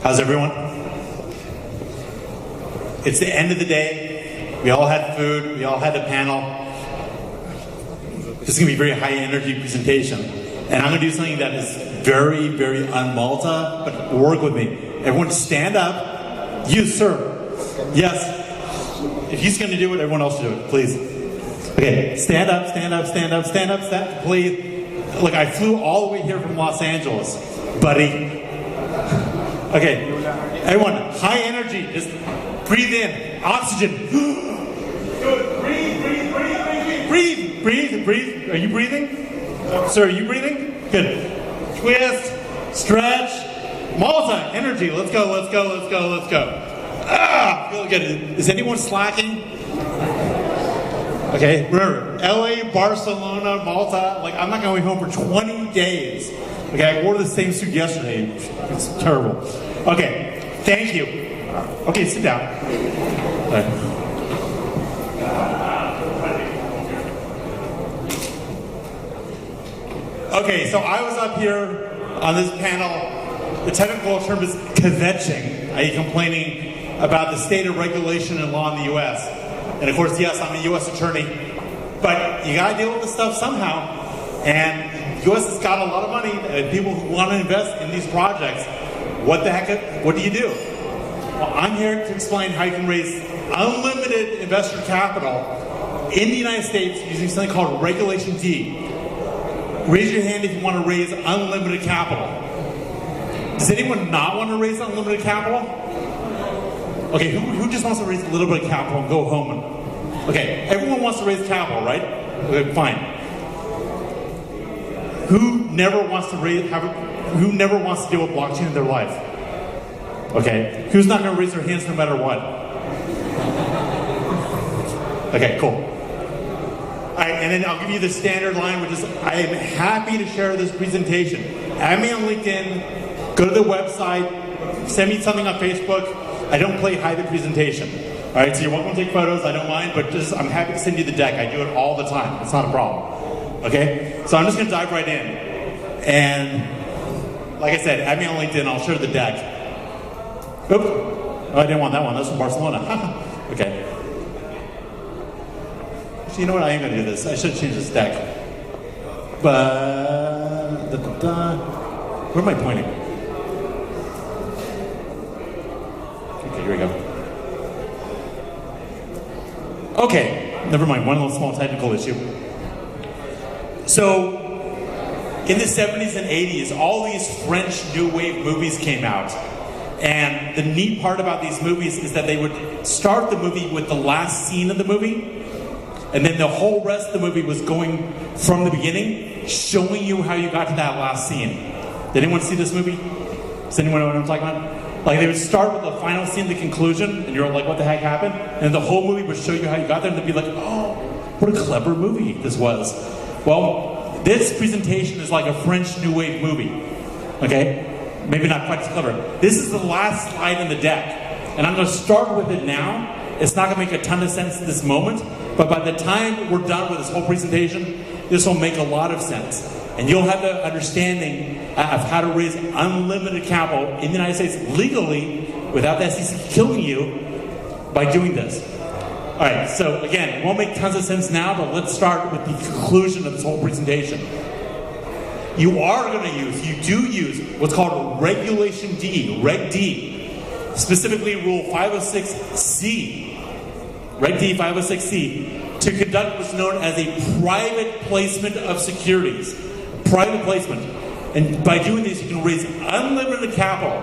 How's everyone? It's the end of the day. We all had food. We all had a panel. This is going to be a very high energy presentation. And I'm going to do something that is very, very un-Malta, but work with me. Everyone stand up. You, sir. Yes. If he's going to do it, everyone else should do it, please. Okay, stand up, stand up, stand up, stand up, stand up, please. Look, I flew all the way here from Los Angeles, buddy. Okay, everyone, high energy. Just breathe in. Oxygen. Good. Breathe, breathe, breathe, breathe, breathe, breathe, breathe. Are you breathing? Sir, are you breathing? Good. Twist, stretch. Malta, energy. Let's go, let's go, let's go, let's go. Ah, feel good. Is anyone slacking? Okay, remember, LA, Barcelona, Malta. Like, I'm not going home for 20 days. Okay, I wore the same suit yesterday. It's terrible. Okay, thank you. Okay, sit down. Okay, so I was up here on this panel. The technical term is kvetching, i.e. complaining about the state of regulation and law in the U.S. And of course, yes, I'm a U.S. attorney, but you gotta deal with this stuff somehow. And the U.S. has got a lot of money, and people who want to invest in these projects. What the heck, what do you do? Well, I'm here to explain how you can raise unlimited investor capital in the United States using something called Regulation D. Raise your hand if you want to raise unlimited capital. Does anyone not want to raise unlimited capital? Okay, who just wants to raise a little bit of capital and go home? Okay, everyone wants to raise capital, right? Okay, fine. Who never wants to who never wants to deal with blockchain in their life? Okay, who's not going to raise their hands no matter what? Okay, cool. All right, and then I'll give you the standard line, which is, I am happy to share this presentation. Add me on LinkedIn, go to the website, send me something on Facebook. I don't play hide the presentation. All right, so you're welcome to take photos, I don't mind, but just, I'm happy to send you the deck. I do it all the time. It's not a problem. Okay, so I'm just going to dive right in. And like I said, add me on LinkedIn, I'll share the deck. Oop, oh, I didn't want that one, that's from Barcelona. Okay. So you know what, I am going to do this. I should change this deck. But, where am I pointing? Okay, here we go. Okay, never mind, one little small technical issue. So, in the 70s and 80s, all these French New Wave movies came out. And the neat part about these movies is that they would start the movie with the last scene of the movie, and then the whole rest of the movie was going from the beginning, showing you how you got to that last scene. Did anyone see this movie? Does anyone know what I'm talking about? Like, they would start with the final scene, the conclusion, and you're like, what the heck happened? And the whole movie would show you how you got there, and they'd be like, oh, what a clever movie this was. Well, this presentation is like a French New Wave movie, okay? Maybe not quite as clever. This is the last slide in the deck, and I'm going to start with it now. It's not going to make a ton of sense at this moment, but by the time we're done with this whole presentation, this will make a lot of sense. And you'll have the understanding of how to raise unlimited capital in the United States legally without the SEC killing you by doing this. All right, so again, it won't make tons of sense now, but let's start with the conclusion of this whole presentation. You are going to use, you do use what's called Regulation D, Reg D, specifically Rule 506C, Reg D 506C, to conduct what's known as a private placement of securities. Private placement. And by doing this, you can raise unlimited capital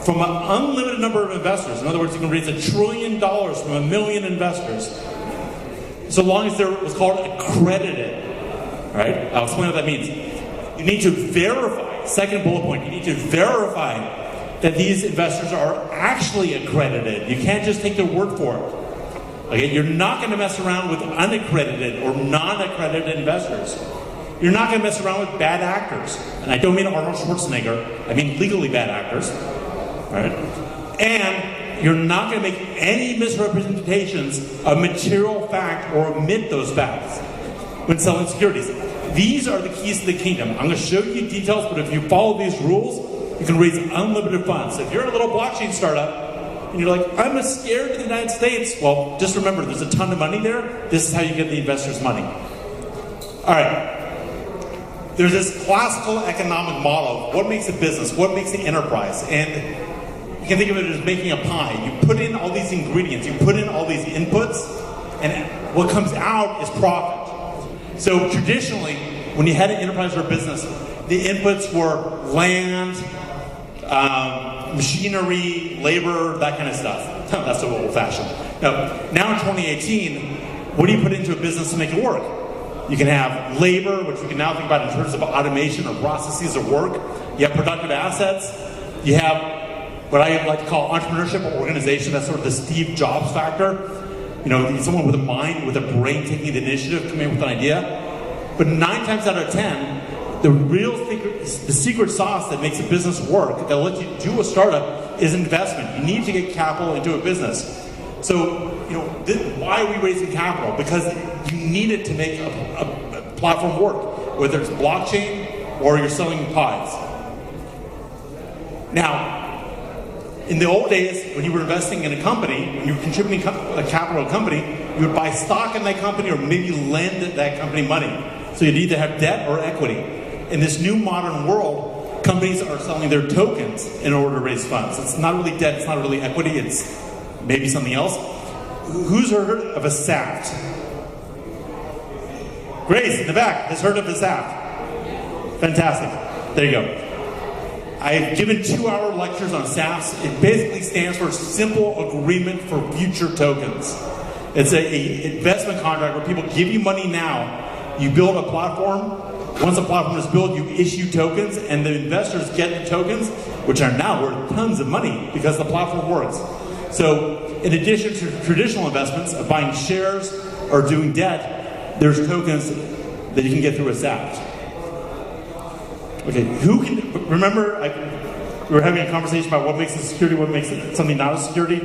from an unlimited number of investors. In other words, you can raise $1 trillion from 1 million investors, so long as they're what's called accredited. All right? I'll explain what that means. You need to verify, second bullet point, you need to verify that these investors are actually accredited. You can't just take their word for it. Okay? You're not going to mess around with unaccredited or non-accredited investors. You're not going to mess around with bad actors. And I don't mean Arnold Schwarzenegger, I mean legally bad actors. Right? And you're not going to make any misrepresentations of material fact or omit those facts when selling securities. These are the keys to the kingdom. I'm going to show you details, but if you follow these rules, you can raise unlimited funds. So if you're a little blockchain startup, and you're like, I'm scared of the United States, well, just remember, there's a ton of money there. This is how you get the investors' money. All right. There's this classical economic model of what makes a business, what makes an enterprise, and you can think of it as making a pie. You put in all these ingredients, you put in all these inputs, and what comes out is profit. So traditionally, when you had an enterprise or a business, the inputs were land, machinery, labor, that kind of stuff. That's so old-fashioned. Now in 2018, what do you put into a business to make it work? You can have labor, which we can now think about in terms of automation or processes of work. You have productive assets. You have what I like to call entrepreneurship or organization. That's sort of the Steve Jobs factor. You know, someone with a mind, with a brain taking the initiative, coming up with an idea. But 9 times out of 10, the secret sauce that makes a business work, that lets you do a startup, is investment. You need to get capital into a business. So, you know, why are we raising capital? Because you need it to make a platform work, whether it's blockchain or you're selling pies. Now, in the old days, when you were investing in a company, when you were contributing capital to a company, you would buy stock in that company or maybe lend that company money. So you'd either have debt or equity. In this new modern world, companies are selling their tokens in order to raise funds. It's not really debt, it's not really equity, it's maybe something else. Who's heard of a SAFT? Grace, in the back, has heard of a SAFT. Fantastic. There you go. I've given 2-hour lectures on SAFs. It basically stands for Simple Agreement for Future Tokens. It's an investment contract where people give you money now. You build a platform. Once a platform is built, you issue tokens, and the investors get the tokens, which are now worth tons of money because the platform works. So, in addition to traditional investments of buying shares or doing debt, there's tokens that you can get through a SAFT. Okay, who can remember? We were having a conversation about what makes a security, what makes it something not a security.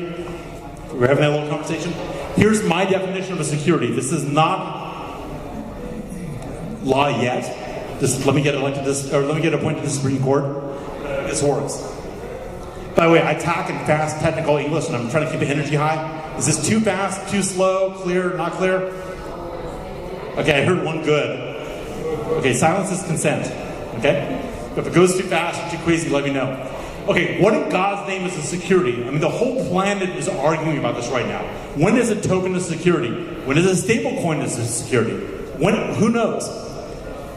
We were having that little conversation. Here's my definition of a security. This is not law yet. Just let me get elected this, or let me get appointed to the Supreme Court. This works. By the way, I talk in fast technical English, and I'm trying to keep the energy high. Is this too fast, too slow, clear, not clear? Okay, I heard one good. Okay, silence is consent. Okay? If it goes too fast or too crazy, let me know. Okay, what in God's name is a security? I mean, the whole planet is arguing about this right now. When is a token a security? When is a stable coin a security? When? Who knows?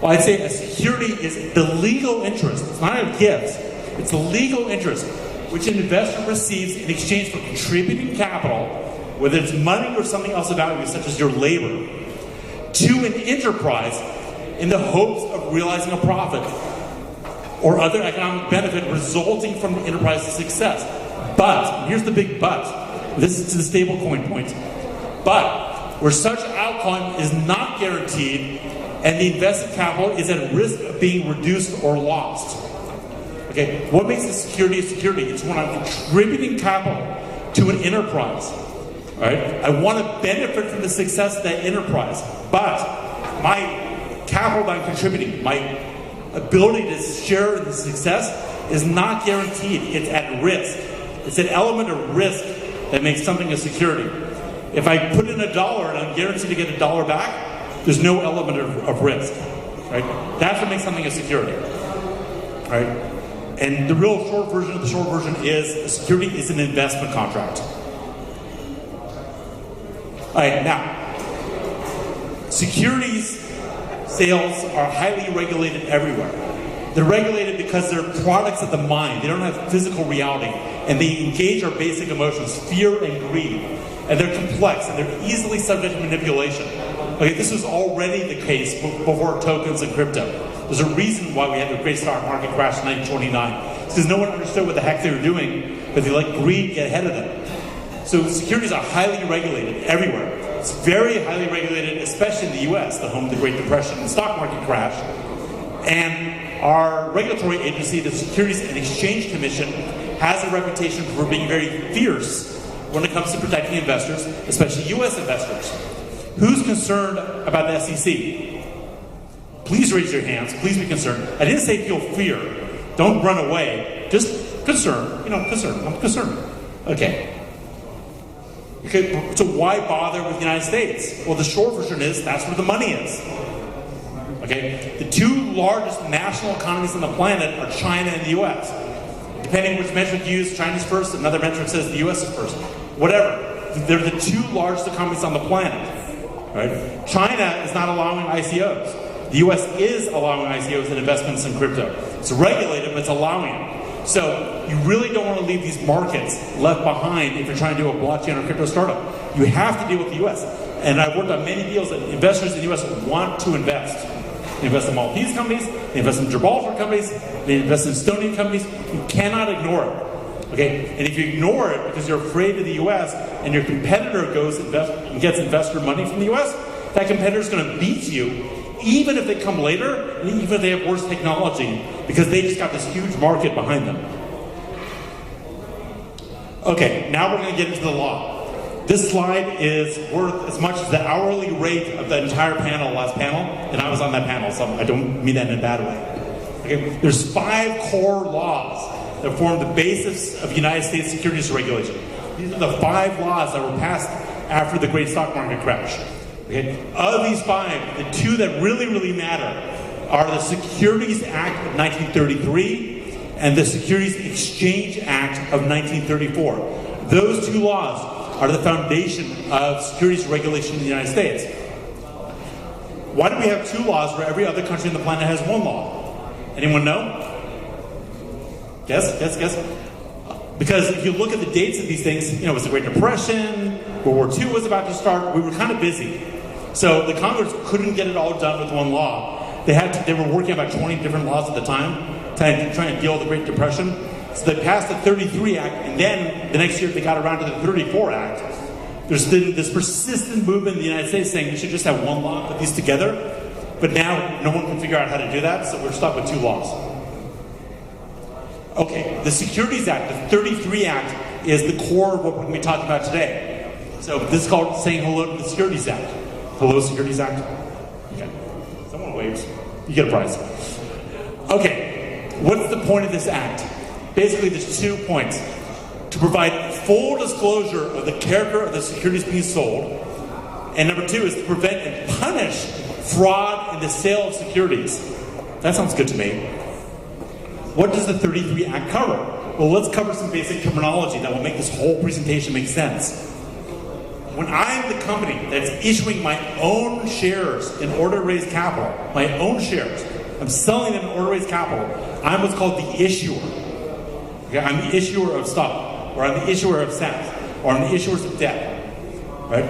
Well, I'd say a security is the legal interest. It's not a gift. It's the legal interest which an investor receives in exchange for contributing capital, whether it's money or something else of value, such as your labor, to an enterprise in the hopes of realizing a profit or other economic benefit resulting from the enterprise's success. But, here's the big but, this is to the stablecoin point, but where such outcome is not guaranteed and the invested capital is at risk of being reduced or lost. Okay, what makes a security a security? It's when I'm contributing capital to an enterprise. All right? I want to benefit from the success of that enterprise, but my capital that I'm contributing, my ability to share in the success is not guaranteed. It's at risk. It's an element of risk that makes something a security. If I put in $1 and I'm guaranteed to get $1 back, there's no element of risk. Right? That's what makes something a security. Right? And the real short version of the short version is a security is an investment contract. All right, now, securities sales are highly regulated everywhere. They're regulated because they're products of the mind. They don't have physical reality. And they engage our basic emotions, fear and greed. And they're complex, and they're easily subject to manipulation. Okay, this was already the case before tokens and crypto. There's a reason why we had the great stock market crash in 1929. It's because no one understood what the heck they were doing, but they let greed get ahead of them. So securities are highly regulated everywhere. It's very highly regulated, especially in the US, the home of the Great Depression and stock market crash. And our regulatory agency, the Securities and Exchange Commission, has a reputation for being very fierce when it comes to protecting investors, especially US investors. Who's concerned about the SEC? Please raise your hands. Please be concerned. I didn't say feel fear. Don't run away. Just concern. Concern. I'm concerned. Okay. So why bother with the United States? Well, the short version is that's where the money is. Okay. The two largest national economies on the planet are China and the U.S. Depending which metric you use, China's first. Another metric says the U.S. is first. Whatever. They're the two largest economies on the planet. Right? China is not allowing ICOs. The U.S. is allowing ICOs and investments in crypto. It's regulated, but it's allowing it. So you really don't want to leave these markets left behind if you're trying to do a blockchain or crypto startup. You have to deal with the U.S. And I've worked on many deals that investors in the U.S. want to invest. They invest in Maltese companies, they invest in Gibraltar companies, they invest in Estonian companies. You cannot ignore it. Okay? And if you ignore it because you're afraid of the U.S. and your competitor goes and gets investor money from the U.S., that competitor is going to beat you, even if they come later, and even if they have worse technology, because they just got this huge market behind them. Okay, now we're going to get into the law. This slide is worth as much as the hourly rate of the entire panel, last panel, and I was on that panel, so I don't mean that in a bad way. Okay, there's 5 core laws that form the basis of United States securities regulation. These are the 5 laws that were passed after the great stock market crash. Okay? Of these 5, the 2 that really matter are the Securities Act of 1933 and the Securities Exchange Act of 1934. Those 2 laws are the foundation of securities regulation in the United States. Why do we have 2 laws where every other country on the planet has 1 law? Anyone know? Guess? Because if you look at the dates of these things, it was the Great Depression, World War II was about to start, we were kind of busy. So the Congress couldn't get it all done with 1 law. They were working on about 20 different laws at the time, trying to deal with the Great Depression. So they passed the 33 Act, and then the next year they got around to the 34 Act. There's been this persistent movement in the United States saying we should just have 1 law, put these together. But now no one can figure out how to do that, so we're stuck with 2 laws. Okay, the Securities Act, the 33 Act, is the core of what we're going to be talking about today. So this is called saying hello to the Securities Act. Hello, Securities Act. Okay, someone waves. You get a prize. Okay, what's the point of this act? Basically, there's 2 points. To provide full disclosure of the character of the securities being sold, and number 2 is to prevent and punish fraud in the sale of securities. That sounds good to me. What does the 33 Act cover? Well, let's cover some basic terminology that will make this whole presentation make sense. When I'm the company that's issuing my own shares in order to raise capital, my own shares, I'm selling them in order to raise capital, I'm what's called the issuer. Okay, I'm the issuer of stock, or I'm the issuer of SAFs, or I'm the issuer of debt. Right?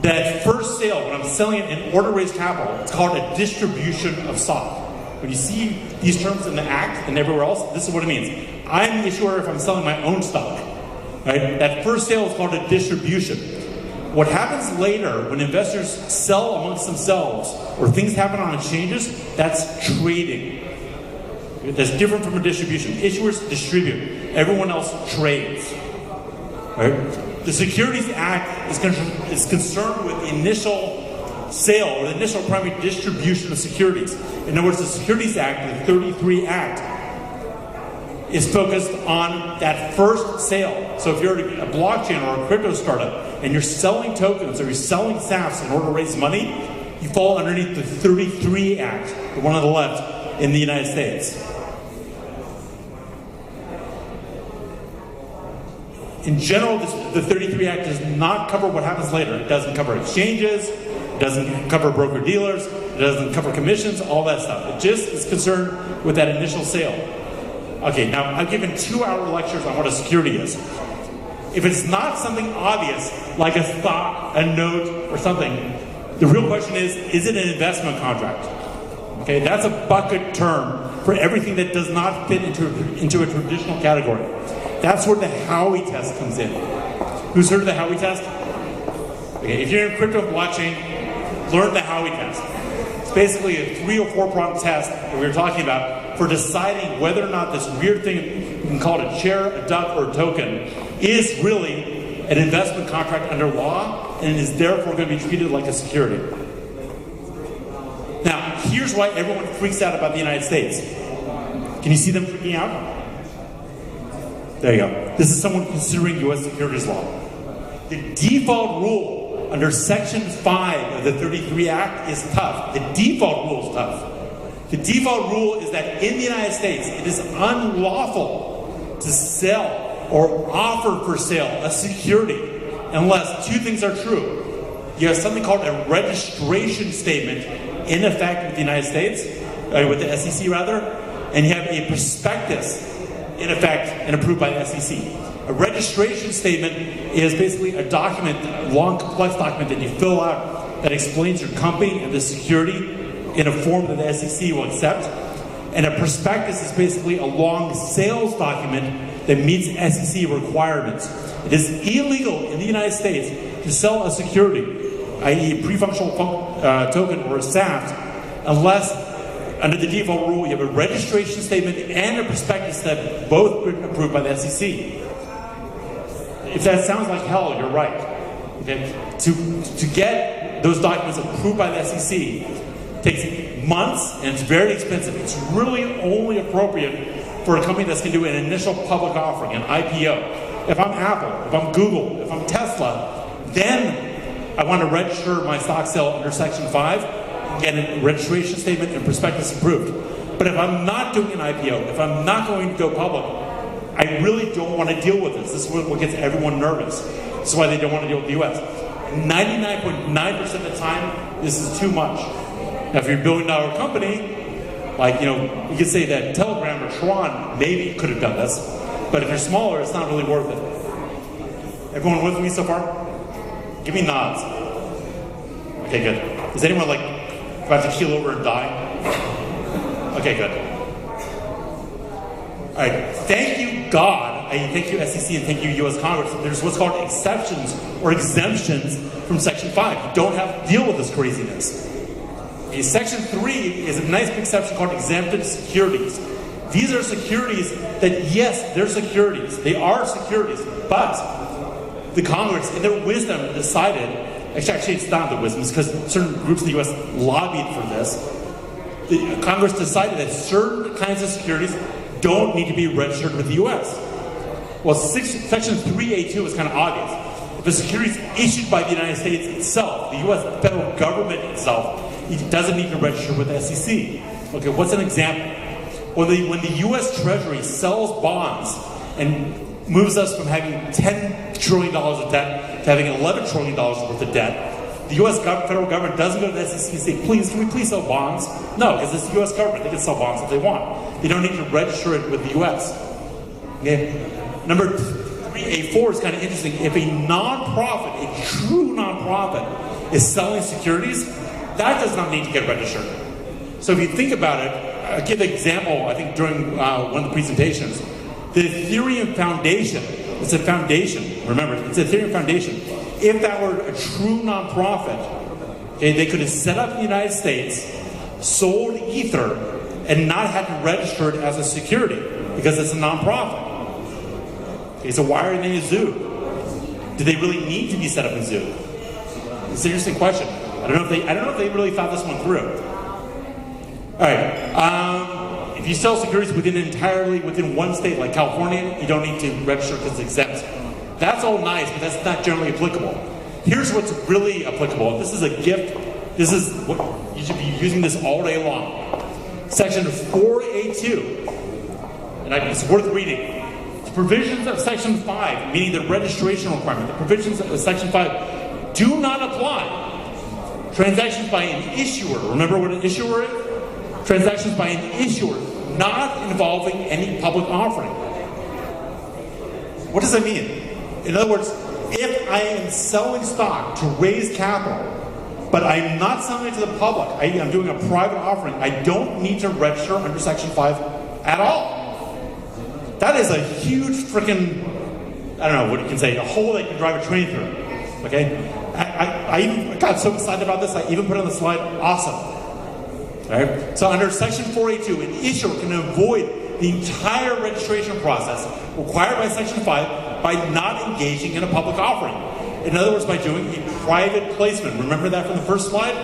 That first sale, when I'm selling it in order to raise capital, it's called a distribution of stock. When you see these terms in the Act and everywhere else, this is what it means. I'm the issuer if I'm selling my own stock. Right? That first sale is called a distribution. What happens later when investors sell amongst themselves or things happen on exchanges, that's trading. That's different from a distribution. Issuers distribute. Everyone else trades. Right? The Securities Act is concerned with the initial sale or the initial primary distribution of securities. In other words, the Securities Act, the 33 Act, is focused on that first sale. So if you're a blockchain or a crypto startup and you're selling tokens or you're selling SAFs in order to raise money, you fall underneath the 33 Act, the one on the left, in the United States. In general, the 33 Act does not cover what happens later. It doesn't cover exchanges, it doesn't cover broker-dealers, it doesn't cover commissions, all that stuff. It just is concerned with that initial sale. Okay, now I've given 2-hour lectures on what a security is. If it's not something obvious, like a stock, a note, or something, the real question is it an investment contract? Okay, that's a bucket term for everything that does not fit into a traditional category. That's where the Howey test comes in. Who's heard of the Howey test? Okay, if you're in crypto and blockchain, learn the Howey test. It's basically a 3 or 4 prong test that we were talking about for deciding whether or not this weird thing, you can call it a share, a duck, or a token, is really an investment contract under law and is therefore going to be treated like a security. Now, here's why everyone freaks out about the United States. Can you see them freaking out? There you go. This is someone considering U.S. securities law. The default rule under Section 5 of the 33 Act is tough. The default rule is tough. The default rule is that in the United States, it is unlawful to sell or offer for sale a security unless two things are true. You have something called a registration statement in effect with the United States, with the SEC rather, and you have a prospectus in effect and approved by the SEC. A registration statement is basically a document, a long, complex document that you fill out that explains your company and the security in a form that the SEC will accept. And a prospectus is basically a long sales document that meets SEC requirements. It is illegal in the United States to sell a security, i.e. a pre-functional token or a SAFT, unless under the default rule, you have a registration statement and a prospectus that both been approved by the SEC. If that sounds like hell, you're right. Okay? To get those documents approved by the SEC takes months and it's very expensive. It's really only appropriate for a company that's going to do an initial public offering, an IPO. If I'm Apple, if I'm Google, if I'm Tesla, then I want to register my stock sale under Section 5. Get a registration statement and prospectus approved. But if I'm not doing an IPO, if I'm not going to go public, I really don't want to deal with this. This is what gets everyone nervous. This is why they don't want to deal with the US. 99.9% of the time, this is too much. Now, if you're a billion-dollar company, like, you could say that Telegram or Tron maybe could have done this. But if you're smaller, it's not really worth it. Everyone with me so far? Give me nods. Okay, good. Is anyone about to keel over and die? Okay, good. All right, thank you, God. Thank you, SEC, and thank you, U.S. Congress. There's what's called exceptions or exemptions from Section 5. You don't have to deal with this craziness. Okay, Section 3 is a nice big section called exempted securities. These are securities that, yes, they're securities. They are securities, but the Congress, in their wisdom, decided. Actually, it's not the wisdom. It's because certain groups in the U.S. lobbied for this. The Congress decided that certain kinds of securities don't need to be registered with the U.S. Well, Section 3A2 is kind of obvious. If a security is issued by the United States itself, the U.S. federal government itself, it doesn't need to register with the SEC. Okay, what's an example? When the U.S. Treasury sells bonds and moves us from having $10 trillion of debt to having $11 trillion worth of debt, the U.S. federal government doesn't go to the SEC and say, please, can we please sell bonds? No, because it's the U.S. government. They can sell bonds if they want. They don't need to register it with the U.S. Okay? Number 3A4 is kind of interesting. If a nonprofit, a true nonprofit, is selling securities, that does not need to get registered. So if you think about it, I'll give an example, I think during one of the presentations. The Ethereum Foundation, it's a foundation, remember, it's an Ethereum Foundation. If that were a true nonprofit, okay, they could have set up in the United States, sold Ether, and not had to register it as a security, because it's a nonprofit. Okay, so why are they a zoo? Do they really need to be set up in zoo? It's an interesting question. I don't know if they really thought this one through. All right. If you sell securities entirely within one state, like California, you don't need to register because it's exempt. That's all nice, but that's not generally applicable. Here's what's really applicable. This is a gift. This is what you should be using this all day long. Section 4A2, and it's worth reading. The provisions of Section 5, meaning the registration requirement, the provisions of Section 5 do not apply. Transactions by an issuer. Remember what an issuer is? Transactions by an issuer not involving any public offering. What does that mean? In other words, if I am selling stock to raise capital, but I'm not selling it to the public, I'm doing a private offering, I don't need to register under Section 5 at all. That is a huge freaking, I don't know what you can say, a hole that you can drive a train through. Okay? I even got so excited about this, I even put it on the slide, awesome. Right? So under Section 4A2, an issuer can avoid the entire registration process required by Section 5 by not engaging in a public offering. In other words, by doing a private placement. Remember that from the first slide?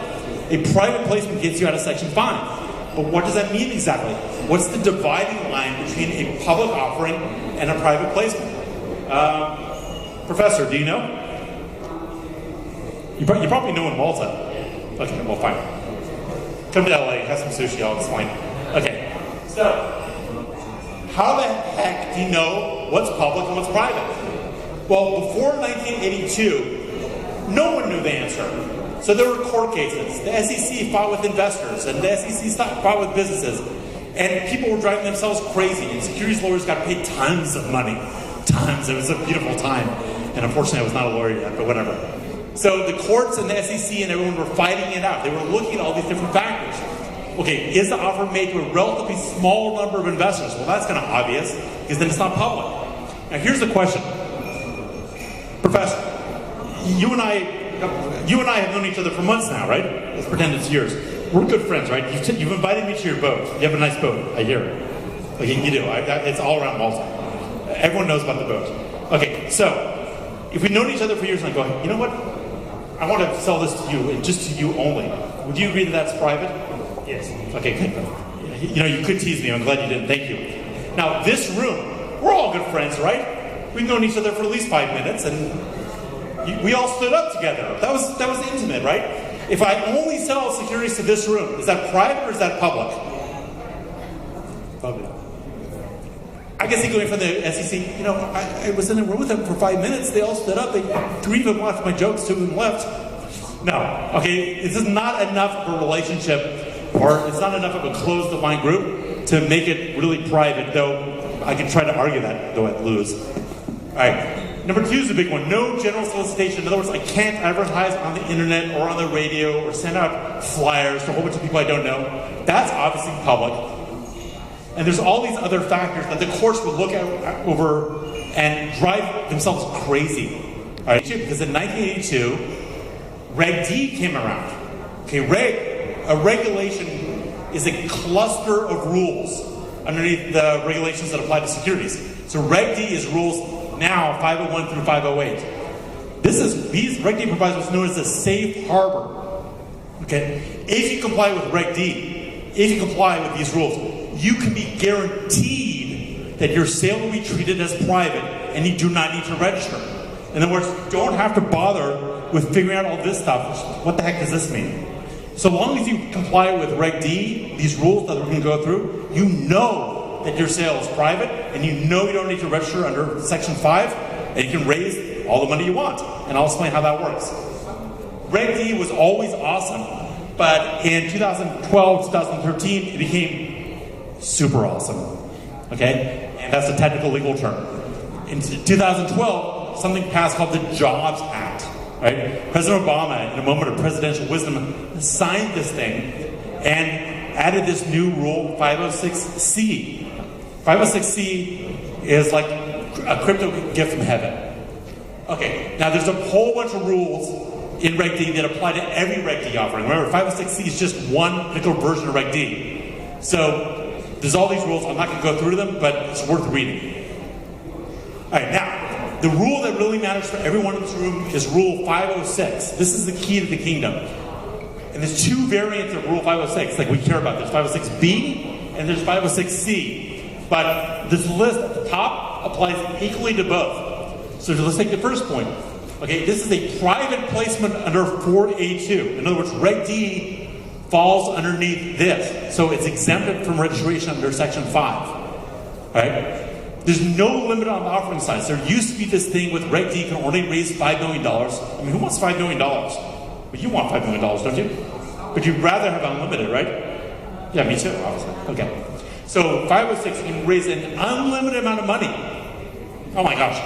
A private placement gets you out of Section 5. But what does that mean exactly? What's the dividing line between a public offering and a private placement? Professor, do you know? You probably know in Malta. Okay, well, fine. Come to LA, have some sushi, I'll explain. Okay, so how the heck do you know what's public and what's private? Well, before 1982, no one knew the answer. So there were court cases. The SEC fought with investors, and the SEC fought with businesses. And people were driving themselves crazy, and securities lawyers got paid tons of money. Tons. It was a beautiful time. And unfortunately, I was not a lawyer yet, but whatever. So the courts and the SEC and everyone were fighting it out. They were looking at all these different factors. Okay, is the offer made to a relatively small number of investors? Well, that's kind of obvious, because then it's not public. Now, here's the question. Professor, you and I have known each other for months now, right? Let's pretend it's years. We're good friends, right? You've invited me to your boat. You have a nice boat, I hear. Okay, you do. It's all around Malta. Everyone knows about the boat. Okay, so if we've known each other for years and I go, you know what? I want to sell this to you and just to you only. Would you agree that that's private? Yes. Okay, good. You know, you could tease me. I'm glad you didn't. Thank you. Now, this room, we're all good friends, right? We've known each other for at least 5 minutes, and we all stood up together. That was intimate, right? If I only sell securities to this room, is that private or is that public? Public. I guess going from the SEC, you know, I was in a room with them for 5 minutes. They all stood up. 3 of them watched my jokes, 2 of them left. No, okay, this is not enough of a relationship, or it's not enough of a closed, defined group to make it really private, though I can try to argue that, though I'd lose. All right, number 2 is a big one. No general solicitation. In other words, I can't advertise on the internet or on the radio or send out flyers to a whole bunch of people I don't know. That's obviously public. And there's all these other factors that the courts would look at over and drive themselves crazy. All right, because in 1982, Reg D came around. Okay, a regulation is a cluster of rules underneath the regulations that apply to securities. So Reg D is rules now 501 through 508. These Reg D provides what's known as a safe harbor. Okay, if you comply with Reg D, if you comply with these rules, you can be guaranteed that your sale will be treated as private and you do not need to register. In other words, don't have to bother with figuring out all this stuff. What the heck does this mean? So long as you comply with Reg D, these rules that we're going to go through, you know that your sale is private and you know you don't need to register under Section 5 and you can raise all the money you want. And I'll explain how that works. Reg D was always awesome, but in 2012, 2013, it became super awesome, okay? And that's a technical legal term. In 2012, something passed called the Jobs Act, right? President Obama, in a moment of presidential wisdom, signed this thing and added this new rule, 506C. 506C is like a crypto gift from heaven. Okay, now there's a whole bunch of rules in Reg D that apply to every Reg D offering. Remember, 506C is just one particular version of Reg D. So there's all these rules. I'm not going to go through them, but it's worth reading. All right, now, the rule that really matters for everyone in this room is Rule 506. This is the key to the kingdom. And there's 2 variants of Rule 506 that we care about. There's 506B and there's 506C. But this list at the top applies equally to both. So let's take the first point. Okay, this is a private placement under 4A2. In other words, Reg D falls underneath this. So it's exempted from registration under Section 5. All right? There's no limit on the offering size. There used to be this thing with Reg D can only raise $5 million. I mean, who wants $5 million? Well, you want $5 million, don't you? But you'd rather have unlimited, right? Yeah, me too, obviously. Okay. So 506 can raise an unlimited amount of money. Oh my gosh.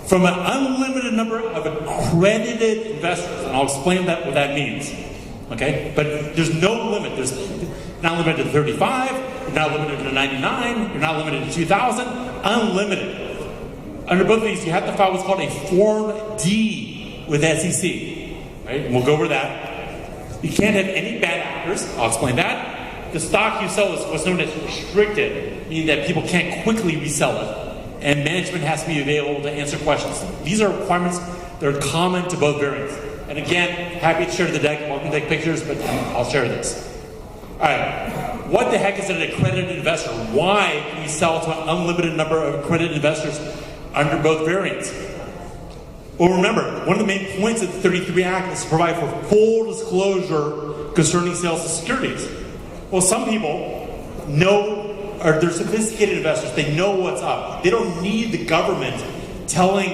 From an unlimited number of accredited investors. And I'll explain what that means. Okay? But there's no limit. There's not limited to 35, you're not limited to 99, you're not limited to 2,000, unlimited. Under both of these, you have to file what's called a Form D with SEC. Right? And we'll go over that. You can't have any bad actors. I'll explain that. The stock you sell is what's known as restricted, meaning that people can't quickly resell it. And management has to be available to answer questions. These are requirements that are common to both variants. And again, happy to share the deck. Welcome to take pictures, but I'll share this. All right. What the heck is an accredited investor? Why can we sell to an unlimited number of accredited investors under both variants? Well, remember, one of the main points of the 33 Act is to provide for full disclosure concerning sales of securities. Well, some people know, or they're sophisticated investors, they know what's up. They don't need the government telling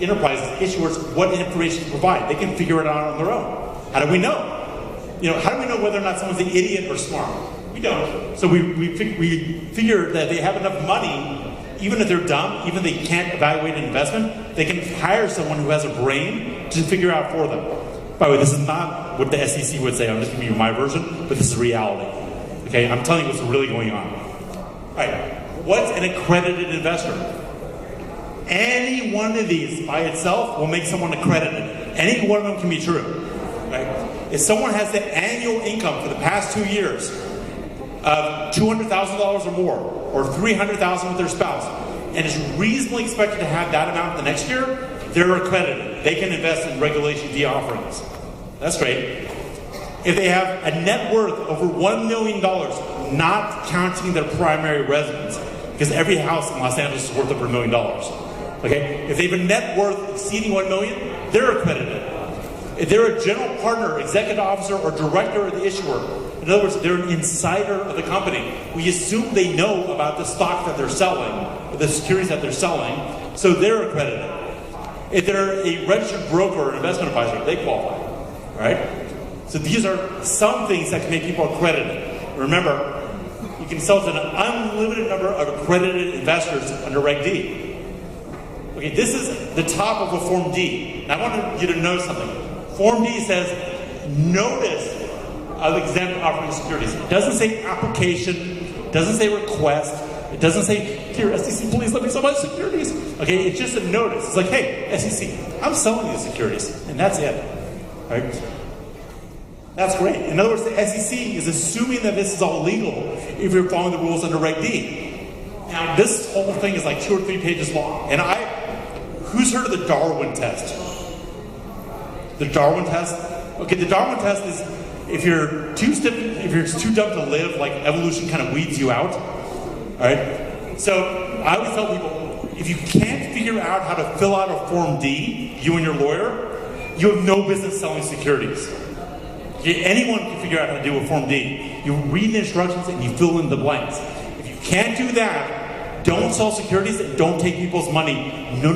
enterprises, issuers, what information to provide. They can figure it out on their own. How do we know? How do we know whether or not someone's an idiot or smart? We don't. So we figure that they have enough money, even if they're dumb, even if they can't evaluate an investment, they can hire someone who has a brain to figure out for them. By the way, this is not what the SEC would say. I'm just giving you my version, but this is reality. Okay, I'm telling you what's really going on. All right, what's an accredited investor? Any one of these by itself will make someone accredited. Any one of them can be true. Right? If someone has the annual income for the past 2 years of $200,000 or more, or $300,000 with their spouse, and is reasonably expected to have that amount the next year, they're accredited. They can invest in Regulation D offerings. That's great. If they have a net worth over $1 million, not counting their primary residence, because every house in Los Angeles is worth over $1 million. Okay? If they have a net worth exceeding $1 million, they're accredited. If they're a general partner, executive officer, or director of the issuer, in other words, they're an insider of the company, we assume they know about the stock that they're selling, or the securities that they're selling, so they're accredited. If they're a registered broker or investment advisor, they qualify. Right? So these are some things that can make people accredited. Remember, you can sell to an unlimited number of accredited investors under Reg D. Okay, this is the top of a Form D. Now I want you to know something. Form D says notice of exempt offering securities. It doesn't say application, it doesn't say request, it doesn't say, here, SEC, please let me sell my securities. Okay, it's just a notice. It's like, hey, SEC, I'm selling these securities, and that's it. Right? That's great. In other words, the SEC is assuming that this is all legal if you're following the rules under Reg D. Now, this whole thing is like 2 or 3 pages long, and who's heard of the Darwin test? The Darwin test? Okay, the Darwin test is if you're too dumb to live, like evolution kind of weeds you out. All right? So I always tell people, if you can't figure out how to fill out a Form D, you and your lawyer, you have no business selling securities. Anyone can figure out how to do a Form D. You read the instructions and you fill in the blanks. If you can't do that, don't sell securities and don't take people's money. No.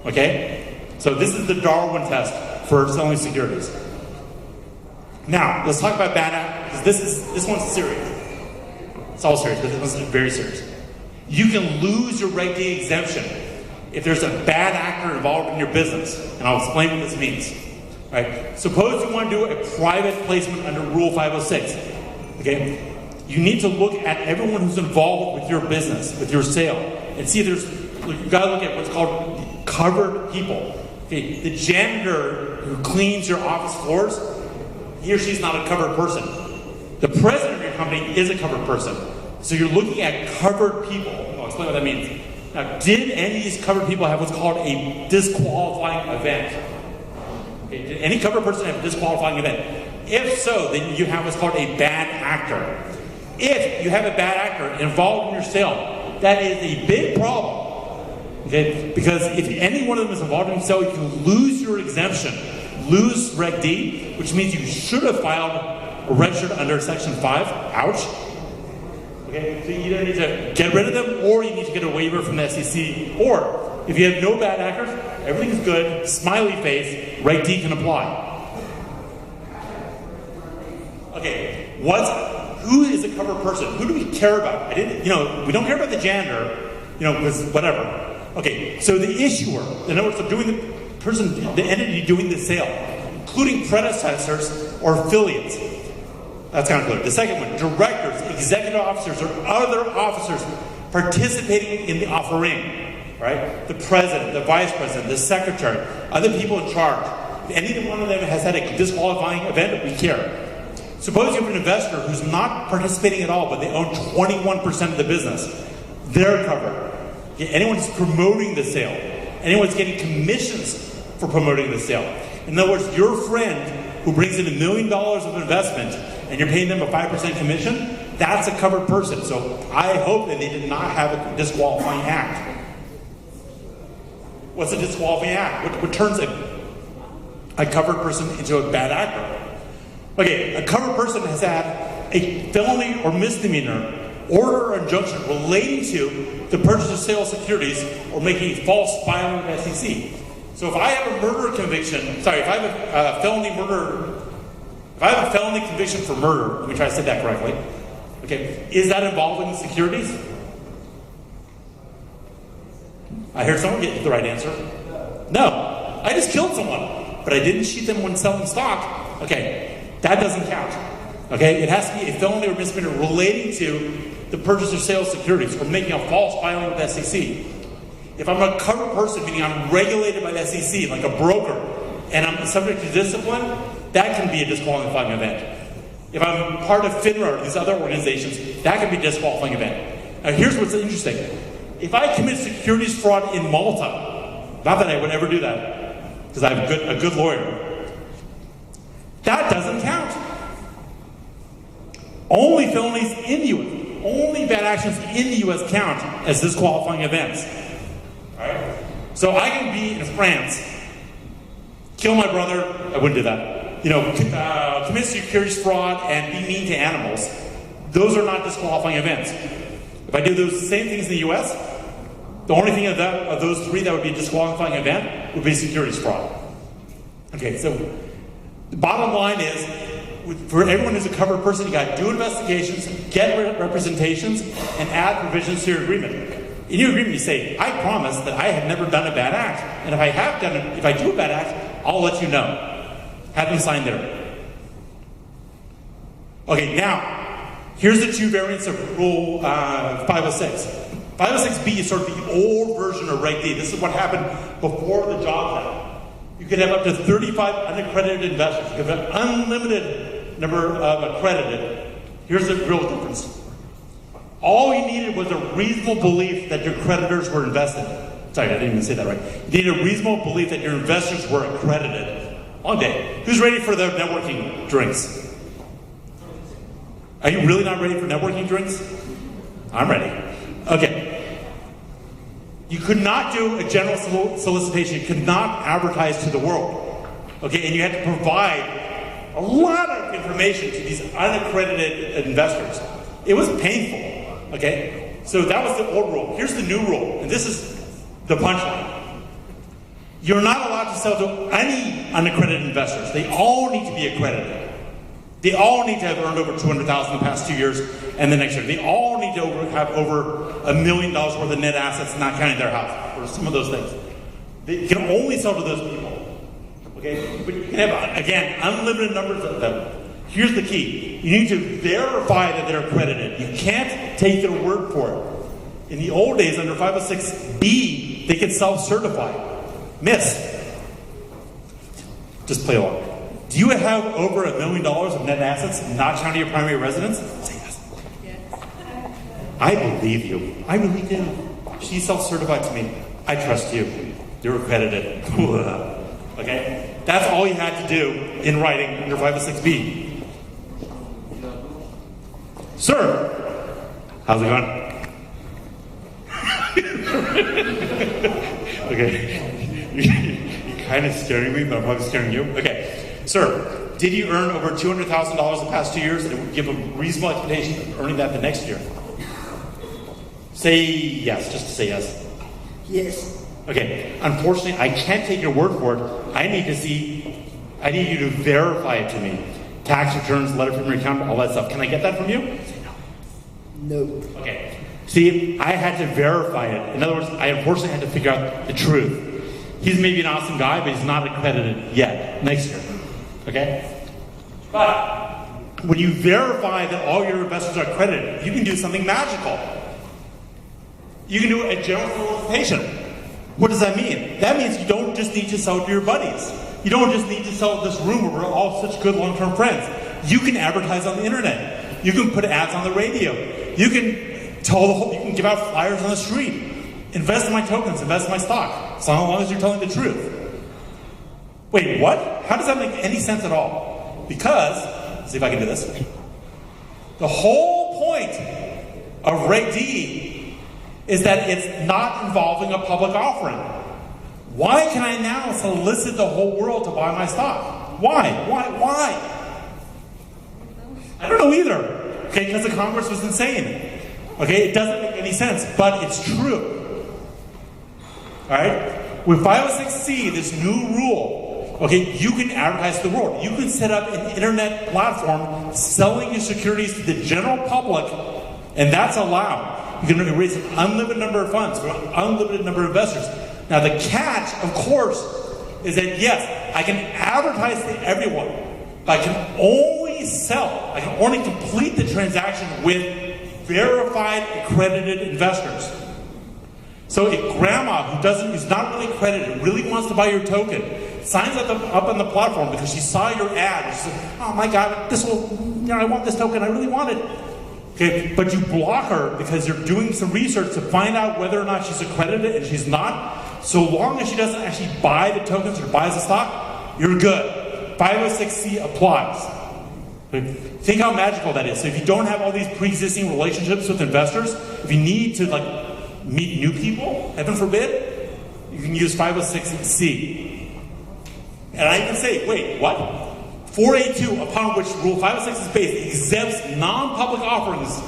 Okay? So this is the Darwin test for selling securities. Now, let's talk about bad actors. This one's serious. It's all serious, but this one's very serious. You can lose your Reg D exemption if there's a bad actor involved in your business. And I'll explain what this means. Right? Suppose you want to do a private placement under Rule 506. Okay? You need to look at everyone who's involved with your business, with your sale, and see you've got to look at what's called covered people. Okay? The janitor who cleans your office floors, he or she's not a covered person. The president of your company is a covered person. So you're looking at covered people. I'll explain what that means. Now, did any of these covered people have what's called a disqualifying event? Okay, did any covered person have a disqualifying event? If so, then you have what's called a bad actor. If you have a bad actor involved in your sale, that is a big problem. Okay? Because if any one of them is involved in your sale, you can lose your exemption. Lose Reg D, which means you should have filed or registered under Section 5. Ouch. Okay? So you either need to get rid of them or you need to get a waiver from the SEC. Or if you have no bad actors, everything's good, smiley face, Reg D can apply. Okay, who is a covered person? Who do we care about? We don't care about the janitor, because whatever. Okay, so the issuer, in other words, the entity doing the sale, including predecessors or affiliates. That's kind of clear. The second one, directors, executive officers, or other officers participating in the offering. Right? The president, the vice president, the secretary, other people in charge. If any one of them has had a disqualifying event, we care. Suppose you have an investor who's not participating at all, but they own 21% of the business. They're covered. Okay, anyone who's promoting the sale, anyone who's getting commissions for promoting the sale. In other words, your friend who brings in $1 million of investment and you're paying them a 5% commission, that's a covered person. So I hope that they did not have a disqualifying act. What's a disqualifying act? What turns a covered person into a bad actor? Okay, a covered person has had a felony or misdemeanor order or injunction relating to the purchase or sale of securities or making a false filing with SEC. So if I have a murder conviction, if I have a felony conviction for murder, let me try to say that correctly. Okay, is that involving securities? I heard someone get the right answer. No, I just killed someone, but I didn't shoot them when selling stock. Okay, that doesn't count. Okay, it has to be a felony or misdemeanor relating to the purchase or sale of securities or making a false filing with SEC. If I'm a covered person, meaning I'm regulated by the SEC, like a broker, and I'm subject to discipline, that can be a disqualifying event. If I'm part of FINRA or these other organizations, that can be a disqualifying event. Now here's what's interesting. If I commit securities fraud in Malta, not that I would ever do that, because I'm a good lawyer, that doesn't count. Only felonies in the U.S., only bad actions in the U.S. count as disqualifying events. All right? So I can be in France, kill my brother, I wouldn't do that. Commit securities fraud and be mean to animals. Those are not disqualifying events. If I do those same things in the U.S., the only thing of those three that would be a disqualifying event would be securities fraud. Okay, so the bottom line is, for everyone who's a covered person, you got to do investigations, get representations, and add provisions to your agreement. In your agreement, you say, "I promise that I have never done a bad act, and if I do a bad act, I'll let you know." Have them sign there. Okay, now here's the two variants of Rule 506. 506B is sort of the old version of Reg D. This is what happened before the Jobs Act. You could have up to 35 unaccredited investors. You could have an unlimited number of accredited. Here's the real difference. All you needed was a reasonable belief that your creditors were invested. Sorry, I didn't even say that right. You needed a reasonable belief that your investors were accredited. Long day. Who's ready for the networking drinks? Are you really not ready for networking drinks? I'm ready. Okay. You could not do a general solicitation. You could not advertise to the world. Okay, and you had to provide a lot of information to these unaccredited investors. It was painful. Okay? So that was the old rule. Here's the new rule, and this is the punchline. You're not allowed to sell to any unaccredited investors. They all need to be accredited. They all need to have earned over $200,000 in the past 2 years and the next year. They all need to have over $1 million worth of net assets, not counting their house, or some of those things. You can only sell to those people. Okay? But you can have, again, unlimited numbers of them. Here's the key. You need to verify that they're accredited. You can't take their word for it. In the old days, under 506B, they could self-certify. Miss, just play along. Do you have over $1 million of net assets, not counting your primary residence? Say yes. Yes. I believe you. I really do. She self-certified to me. I trust you. You're accredited. Okay? That's all you had to do in writing under 506B. Sir, how's it going? Okay. You're kind of scaring me, but I'm probably scaring you. Okay. Sir, did you earn over $200,000 the past 2 years and give a reasonable expectation of earning that the next year? Say yes, just to say yes. Yes. Okay. Unfortunately, I can't take your word for it. I need you to verify it to me. Tax returns, letter from your accountant, all that stuff. Can I get that from you? No. Okay. See, I had to verify it. In other words, I unfortunately had to figure out the truth. He's maybe an awesome guy, but he's not accredited yet. Next year. Okay? But when you verify that all your investors are accredited, you can do something magical. You can do a general solicitation. What does that mean? That means you don't just need to sell to your buddies. You don't just need to sell this room where we're all such good long-term friends. You can advertise on the internet. You can put ads on the radio. You can you can give out flyers on the street. Invest in my tokens, invest in my stock. So long as you're telling the truth. Wait, what? How does that make any sense at all? Because, see if I can do this. The whole point of Reg D is that it's not involving a public offering. Why can I now solicit the whole world to buy my stock? Why? I don't know either. Okay, because the Congress was insane. Okay, it doesn't make any sense, but it's true. Alright? With 506C, this new rule, okay, you can advertise to the world. You can set up an internet platform selling your securities to the general public, and that's allowed. You can raise an unlimited number of funds for an unlimited number of investors. Now the catch, of course, is that yes, I can advertise to everyone, but I can only sell, I can only complete the transaction with verified accredited investors. So a grandma who's not really accredited, really wants to buy your token, signs up on the platform because she saw your ad. She said, oh my God, I want this token, I really want it. Okay, but you block her because you're doing some research to find out whether or not she's accredited, and she's not. So long as she doesn't actually buy the tokens or buys the stock, you're good. 506C applies. Okay? Think how magical that is. So if you don't have all these pre-existing relationships with investors, if you need to meet new people, heaven forbid, you can use 506C. And I can say, wait, what? 482, upon which Rule 506 is based, exempts non-public offerings,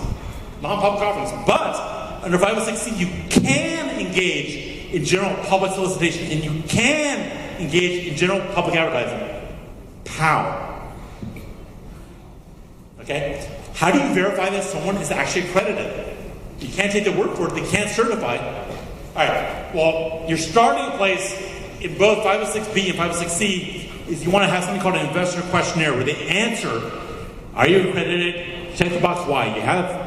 but under 506C you can engage in general public solicitation, and you can engage in general public advertising. How? Okay? How do you verify that someone is actually accredited? You can't take their word for it, they can't certify. Alright, well, your starting place in both 506B and 506C is you want to have something called an investor questionnaire where they answer, are you accredited? Check the box why. You have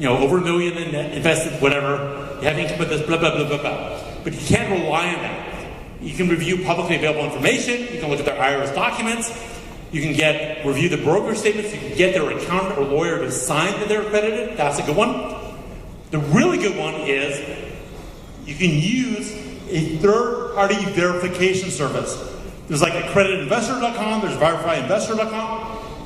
over $1 million invested, whatever. You have income with this, blah, blah, blah, blah, blah. But you can't rely on that. You can review publicly available information. You can look at their IRS documents. You can review the broker statements. You can get their accountant or lawyer to sign that they're accredited. That's a good one. The really good one is you can use a third-party verification service. There's accreditedinvestor.com, there's verifyinvestor.com.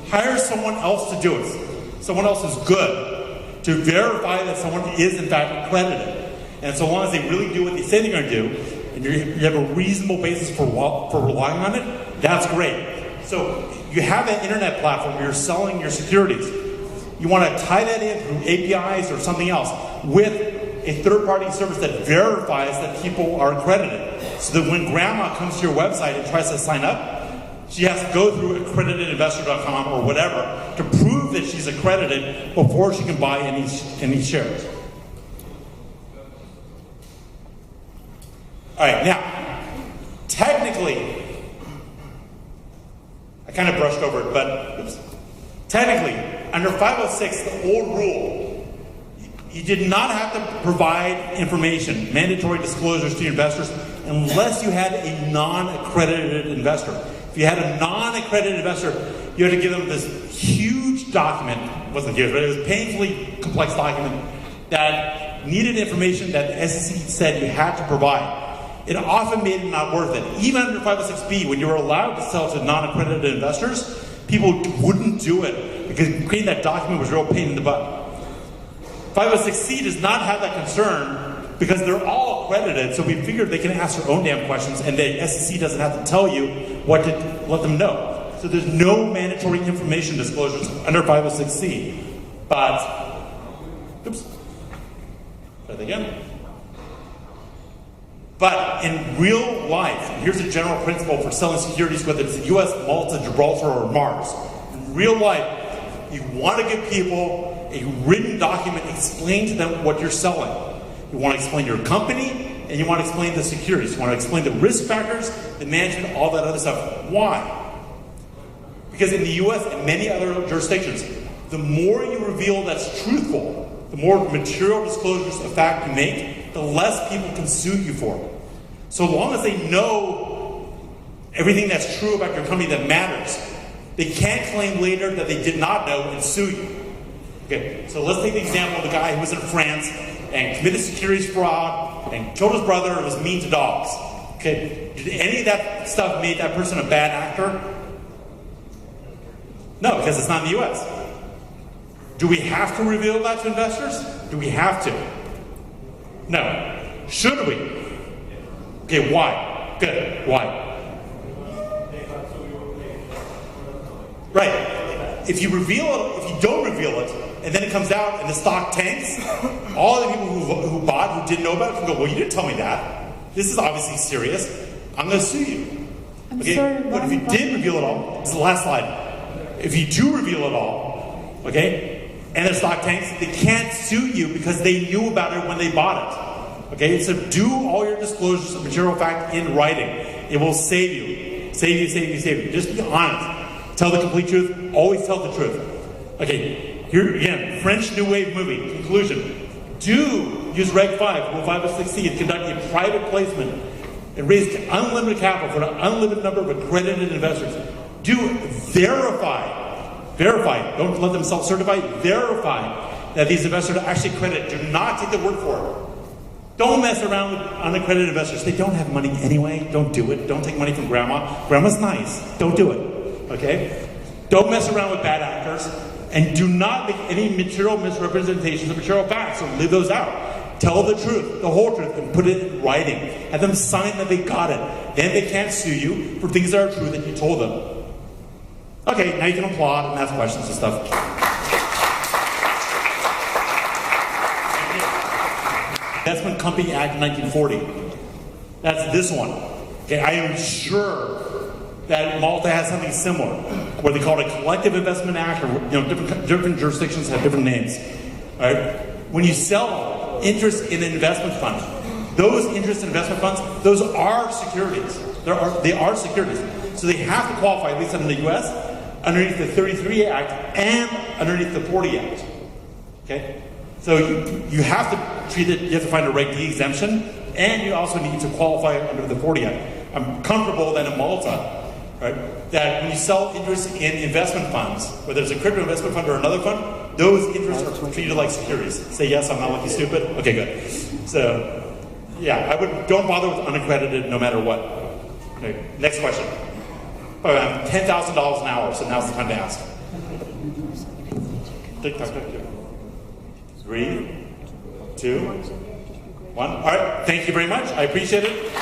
Hire someone else to do it. Someone else is good to verify that someone is in fact accredited. And so long as they really do what they say they're going to do, and you have a reasonable basis for relying on it, that's great. So you have that internet platform where you're selling your securities. You want to tie that in through APIs or something else with a third-party service that verifies that people are accredited. So that when grandma comes to your website and tries to sign up, she has to go through accreditedinvestor.com or whatever to prove that she's accredited before she can buy any shares. All right, now, technically, I kind of brushed over it, but technically, under 506, the old rule, you did not have to provide information, mandatory disclosures to your investors, unless you had a non-accredited investor. If you had a non-accredited investor, you had to give them this huge document. It wasn't huge, but it was a painfully complex document that needed information that the SEC said you had to provide. It often made it not worth it. Even under 506B, when you were allowed to sell to non-accredited investors, people wouldn't do it because creating that document was a real pain in the butt. 506C does not have that concern because they're all accredited, so we figured they can ask their own damn questions and the SEC doesn't have to tell you what to let them know. So there's no mandatory information disclosures under 506C. But, oops, try that again. But in real life, and here's a general principle for selling securities, whether it's the US, Malta, Gibraltar, or Mars. In real life, you want to give people a written document explaining to them what you're selling. You want to explain your company, and you want to explain the securities. You want to explain the risk factors, the management, all that other stuff. Why? Because in the US and many other jurisdictions, the more you reveal that's truthful, the more material disclosures of fact you make, the less people can sue you for it. So long as they know everything that's true about your company that matters, they can't claim later that they did not know and sue you. Okay, so let's take the example of the guy who was in France and committed securities fraud and killed his brother and was mean to dogs. Okay, did any of that stuff make that person a bad actor? No, because it's not in the US. Do we have to reveal that to investors? Do we have to? No. Should we? Okay, why? Good. Why? Right. If you reveal it, if you don't reveal it, and then it comes out and the stock tanks, all the people who bought, who didn't know about it, can go, well, you didn't tell me that. This is obviously serious. I'm going to sue you. Okay? But if you did reveal it all, this is the last slide. If you do reveal it all, okay, and the stock tanks, they can't sue you because they knew about it when they bought it. Okay, so do all your disclosures of material fact in writing. It will save you. Save you, save you, save you. Just be honest. Tell the complete truth. Always tell the truth. Okay. Here again, French New Wave movie, conclusion. Do use Reg 5, Rule 506C, and conduct a private placement and raise unlimited capital for an unlimited number of accredited investors. Do verify, don't let them self-certify, verify that these investors are actually accredited. Do not take their word for it. Don't mess around with unaccredited investors. They don't have money anyway. Don't do it. Don't take money from grandma. Grandma's nice. Don't do it. Okay? Don't mess around with bad actors. And do not make any material misrepresentations of material facts, so leave those out. Tell the truth, the whole truth, and put it in writing. Have them sign that they got it. Then they can't sue you for things that are true that you told them. Okay, now you can applaud and ask questions and stuff. Investment Company Act of 1940. That's this one. Okay, I am sure that Malta has something similar, where they call it a collective investment act, or different jurisdictions have different names. All right? When you sell interest in an investment fund, those interest in investment funds, those are securities. They are securities. So they have to qualify, at least in the US, underneath the 33 Act and underneath the 40 Act. Okay? So you have to treat it, you have to find a Reg D exemption, and you also need to qualify under the 40 Act. I'm comfortable that in Malta, right, that when you sell interest in investment funds, whether it's a crypto investment fund or another fund, those interests are treated like securities. Say yes, I'm not looking stupid. Okay, good. So, yeah, don't bother with unaccredited no matter what. Okay, next question. Oh, I'm $10,000 an hour, so now's the time to ask. Tick tock, tick tock. 3, 2, 1. All right, thank you very much. I appreciate it.